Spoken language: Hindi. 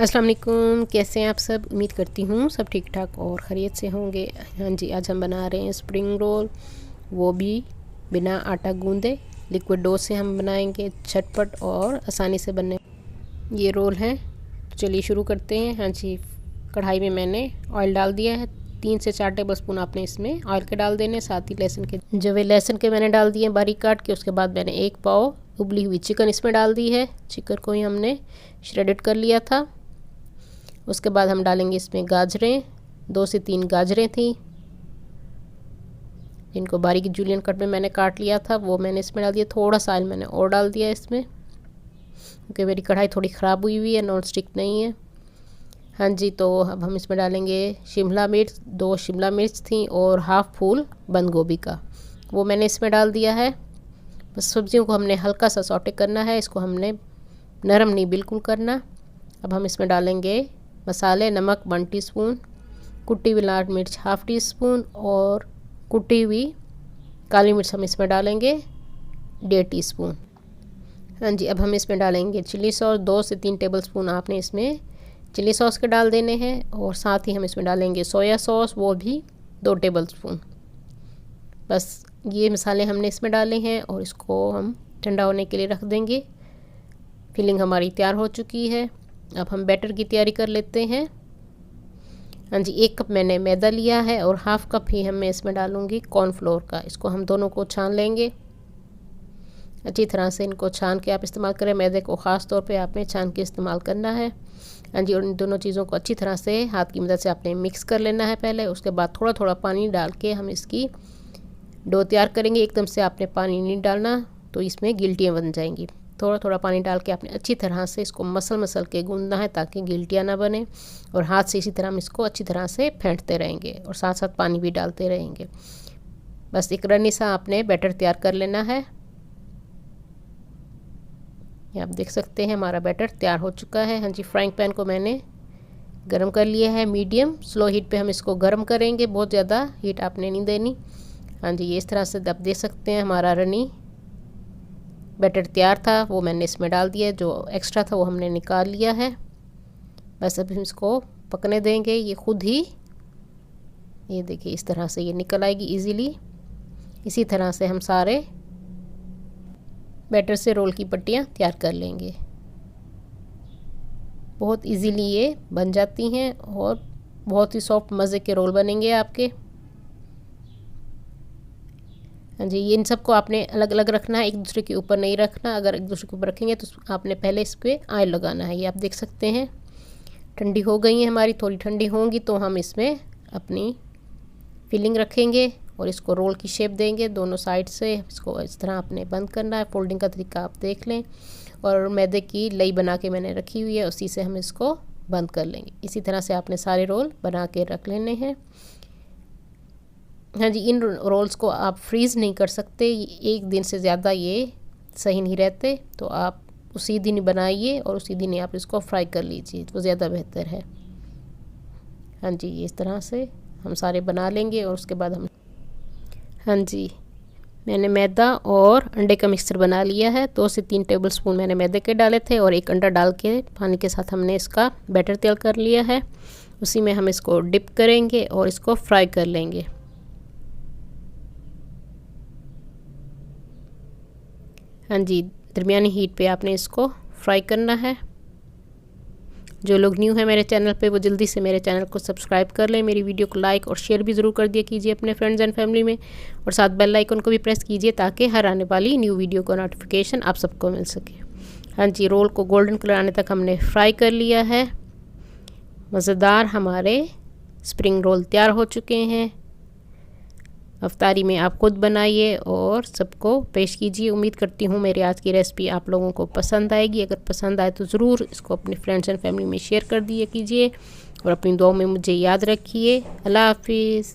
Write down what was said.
अस्सलाम वालेकुम, कैसे हैं आप सब। उम्मीद करती हूँ सब ठीक ठाक और ख़ैरियत से होंगे। हाँ जी, आज हम बना रहे हैं स्प्रिंग रोल, वो भी बिना आटा गूंदे। लिक्विड डो से हम बनाएंगे, झटपट और आसानी से बनने ये रोल हैं। तो चलिए शुरू करते हैं। हाँ जी, कढ़ाई में मैंने ऑयल डाल दिया है। 3 से 4 टेबल स्पून आपने इसमें ऑयल के डाल देने, साथ ही लहसुन के जवे लहसुन के मैंने डाल दिए बारीक काट के। उसके बाद मैंने 1 पाव उबली हुई चिकन इसमें डाल दी है। चिकन को ही हमने श्रेडेड कर लिया था। उसके बाद हम डालेंगे इसमें गाजरें, 2 से 3 गाजरें थी जिनको बारीक जूलियन कट में मैंने काट लिया था, वो मैंने इसमें डाल दिया। थोड़ा सा ऑयल मैंने और डाल दिया इसमें क्योंकि मेरी कढ़ाई थोड़ी ख़राब हुई हुई है, नॉन स्टिक नहीं है। हाँ जी, तो अब हम इसमें डालेंगे शिमला मिर्च, 2 शिमला मिर्च थी और हाफ़ फूल बंद गोभी का, वो मैंने इसमें डाल दिया है। बस सब्जियों को हमने हल्का सा सौटे करना है, इसको हमने नरम नहीं बिल्कुल करना। अब हम इसमें डालेंगे मसाले, नमक 1 टीस्पून, कुटी हुई लाल मिर्च 1/2 टीस्पून और कुटी हुई काली मिर्च हम इसमें डालेंगे 1.5 टीस्पून। हाँ जी, अब हम इसमें डालेंगे चिली सॉस, 2 से 3 टेबलस्पून आपने इसमें चिली सॉस के डाल देने हैं और साथ ही हम इसमें डालेंगे सोया सॉस, वो भी 2 टेबलस्पून। बस ये मसाले हमने इसमें डाले हैं और इसको हम ठंडा होने के लिए रख देंगे। फिलिंग हमारी तैयार हो चुकी है। अब हम बैटर की तैयारी कर लेते हैं। हाँ जी, 1 कप मैंने मैदा लिया है और हाफ़ कप ही मैं इसमें डालूँगी कॉर्नफ्लोर का। इसको हम दोनों को छान लेंगे अच्छी तरह से। इनको छान के आप इस्तेमाल करें, मैदे को ख़ास तौर पे आपने छान के इस्तेमाल करना है। हाँ जी, और इन दोनों चीज़ों को अच्छी तरह से हाथ की मदद से आपने मिक्स कर लेना है पहले। उसके बाद थोड़ा थोड़ा पानी डाल के हम इसकी डो तैयार करेंगे। एकदम से आपने पानी नहीं डालना, तो इसमें गिल्टियाँ बन जाएंगी। थोड़ा थोड़ा पानी डाल के आपने अच्छी तरह से इसको मसल के गूंदना है ताकि गिल्टियाँ ना बने, और हाथ से इसी तरह हम इसको अच्छी तरह से फेंटते रहेंगे और साथ साथ पानी भी डालते रहेंगे। बस एक रनी सा आपने बैटर तैयार कर लेना है। ये आप देख सकते हैं हमारा बैटर तैयार हो चुका है। हाँ जी, फ्राइंग पैन को मैंने गरम कर लिया है। मीडियम स्लो हीट पे हम इसको गरम करेंगे, बहुत ज़्यादा हीट आपने नहीं देनी। हाँ जी, ये इस तरह से आप देख सकते हैं हमारा रनी बैटर तैयार था, वो मैंने इसमें डाल दिया। जो एक्स्ट्रा था वो हमने निकाल लिया है। बस अब हम इसको पकने देंगे। ये खुद ही, ये देखिए इस तरह से ये निकल आएगी इजीली। इसी तरह से हम सारे बैटर से रोल की पट्टियाँ तैयार कर लेंगे। बहुत इजीली ये बन जाती हैं और बहुत ही सॉफ्ट मज़े के रोल बनेंगे आपके। हाँ जी, ये इन सबको आपने अलग अलग रखना है, एक दूसरे के ऊपर नहीं रखना। अगर एक दूसरे के ऊपर रखेंगे तो आपने पहले इस पर ऑयल लगाना है। ये आप देख सकते हैं ठंडी हो गई है हमारी। थोड़ी ठंडी होंगी तो हम इसमें अपनी फिलिंग रखेंगे और इसको रोल की शेप देंगे दोनों साइड से। इसको इस तरह आपने बंद करना है। फोल्डिंग का तरीका आप देख लें, और मैदे की लई बना के मैंने रखी हुई है, उसी से हम इसको बंद कर लेंगे। इसी तरह से आपने सारे रोल बना के रख लेने हैं। हाँ जी, इन रोल्स को आप फ्रीज़ नहीं कर सकते, 1 दिन से ज़्यादा ये सही नहीं रहते, तो आप उसी दिन बनाइए और उसी दिन ही आप इसको फ्राई कर लीजिए, वो ज़्यादा बेहतर है। हाँ जी, इस तरह से हम सारे बना लेंगे और उसके बाद हम, हाँ जी, मैंने मैदा और अंडे का मिक्सचर बना लिया है। 2 से 3 टेबलस्पून मैंने मैदे के डाले थे और 1 अंडा डाल के पानी के साथ हमने इसका बैटर तैयार कर लिया है। उसी में हम इसको डिप करेंगे और इसको फ्राई कर लेंगे। हाँ जी, दरमियानी हीट पे आपने इसको फ्राई करना है। जो लोग न्यू हैं मेरे चैनल पे, वो जल्दी से मेरे चैनल को सब्सक्राइब कर लें। मेरी वीडियो को लाइक और शेयर भी ज़रूर कर दिया कीजिए अपने फ्रेंड्स एंड फैमिली में, और साथ बेल आइकन को भी प्रेस कीजिए ताकि हर आने वाली न्यू वीडियो का नोटिफिकेशन आप सबको मिल सके। हाँ जी, रोल को गोल्डन कलर आने तक हमने फ्राई कर लिया है। मज़ेदार हमारे स्प्रिंग रोल तैयार हो चुके हैं। अफ्तारी में आप खुद बनाइए और सबको पेश कीजिए। उम्मीद करती हूँ मेरी आज की रेसिपी आप लोगों को पसंद आएगी। अगर पसंद आए तो ज़रूर इसको अपने फ्रेंड्स एंड फैमिली में शेयर कर दिया कीजिए और अपनी दुआओं में मुझे याद रखिए। अल्लाह हाफिज़।